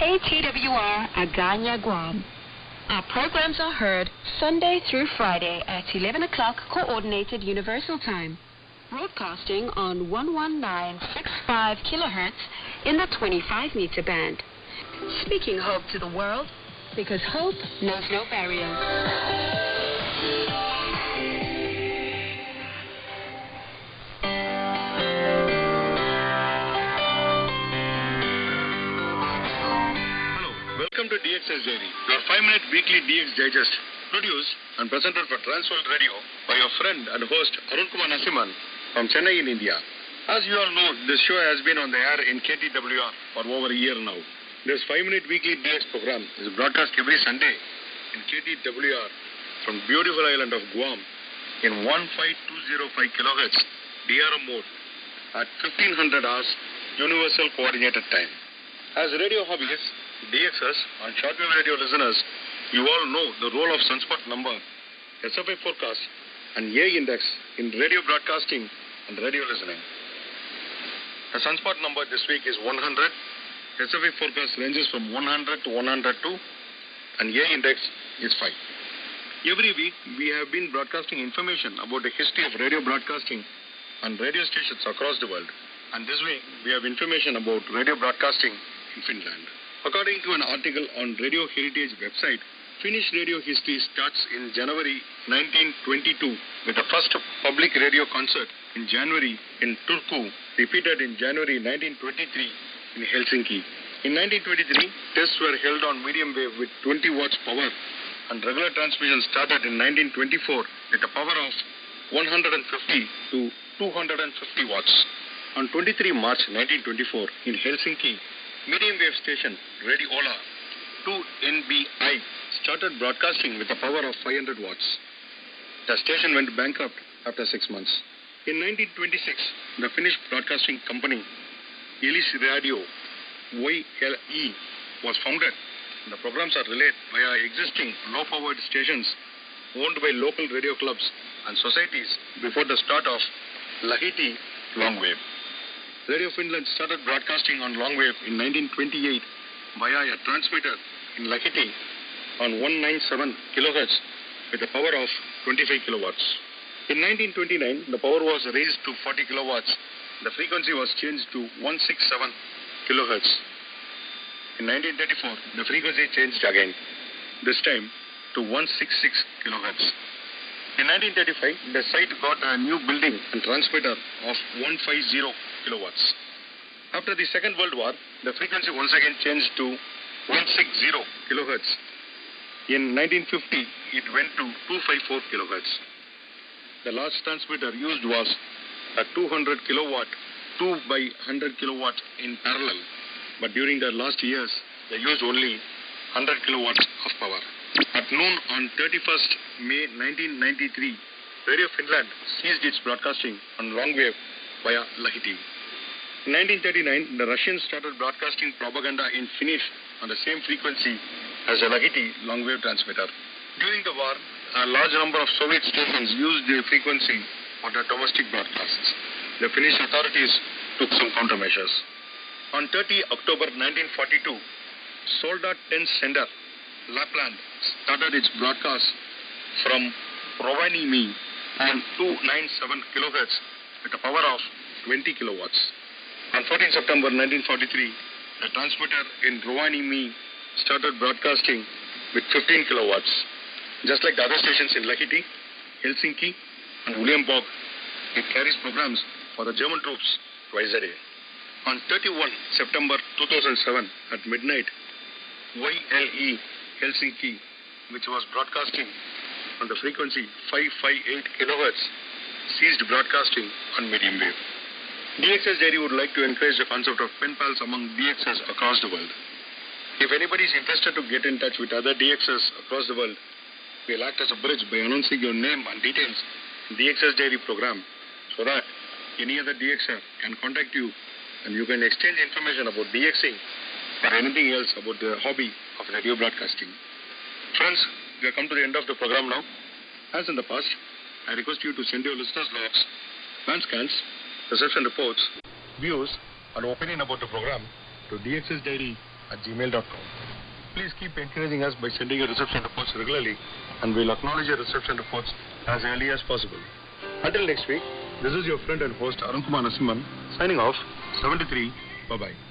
KTWR Agana, Guam. Our programs are heard Sunday through Friday at 11 o'clock Coordinated Universal Time, broadcasting on 11965 kilohertz in the 25-meter band. Speaking hope to the world, because hope knows no barriers. Welcome to Dxers Daily, your 5-minute weekly Dx Digest, produced and presented for Transworld Radio by your friend and host Arun Kumar Nasiman from Chennai in India. As you all know, this show has been on the air in KTWR for over a year now. This 5-minute weekly Dx program is broadcast every Sunday in KTWR from beautiful island of Guam in 15205 kilohertz DRM mode at 1500 hours Universal Coordinated Time. As radio hobbyists, Dxers and shortwave radio listeners, you all know the role of sunspot number, SFI forecast, and A index in radio broadcasting and radio listening. The sunspot number this week is 100. SFI forecast ranges from 100 to 102, and A index is 5. Every week, we have been broadcasting information about the history of radio broadcasting and radio stations across the world. And this week, we have information about radio broadcasting in Finland. According to an article on Radio Heritage website, Finnish radio history starts in January 1922 with the first public radio concert in January in Turku, repeated in January 1923 in Helsinki. In 1923, tests were held on medium wave with 20 watts power, and regular transmission started in 1924 with a power of 150 to 250 watts. On 23 March 1924 in Helsinki, medium wave station Radio Ola 2NBI started broadcasting with a power of 500 watts. The station went bankrupt after 6 months. In 1926, the Finnish broadcasting company Yleis Radio YLE was founded. The programs are relayed via existing low-powered stations owned by local radio clubs and societies before the start of Lahti long wave. Radio Finland started broadcasting on long wave in 1928 via a transmitter in Lahti on 197 kilohertz with a power of 25 kilowatts. In 1929, the power was raised to 40 kilowatts. The frequency was changed to 167 kilohertz. In 1934, the frequency changed again, this time to 166 kilohertz. In 1935, the site got a new building and transmitter of 150 kilowatts. After the Second World War, the frequency once again changed to 160 kilohertz. In 1950, it went to 254 kilohertz. The last transmitter used was a 200 kilowatt, 2 by 100 kilowatt in parallel. But during the last years, they used only 100 kilowatts of power. At noon on 31st May 1993, Radio Finland ceased its broadcasting on long wave via Lahti. In 1939, the Russians started broadcasting propaganda in Finnish on the same frequency as the Lahti long wave transmitter. During the war, a large number of Soviet stations used the frequency for their domestic broadcasts. The Finnish authorities took some countermeasures. On 30 October 1942, Soldat 10 sender Lapland started its broadcast from Rovaniemi on 297 kilohertz with a power of 20 kilowatts. On 14 September 1943, the transmitter in Rovaniemi started broadcasting with 15 kilowatts. Just like the other stations in Lahti, Helsinki, and Uleåborg, it carries programs for the German troops twice a day. On 31 September 2007 at midnight, YLE Helsinki, which was broadcasting on the frequency 558 kilohertz, ceased broadcasting on medium wave. Dxers Diary would like to encourage the concept of pen pals among Dxers across the world. If anybody is interested to get in touch with other Dxers across the world, we'll act as a bridge by announcing your name and details in Dxers Diary program so that any other Dxer can contact you and you can exchange information about Dxing or anything else about the hobby of radio broadcasting. Friends, we have come to the end of the program now. As in the past, I request you to send your listeners' logs, band scans, reception reports, views, and opinion about the program to Dxers Diary reception@gmail.com. Please keep encouraging us by sending your reception reports regularly, and we'll acknowledge your reception reports as early as possible. Until next week, this is your friend and host Arun Kumar Narasimhan signing off. 73. Bye-bye.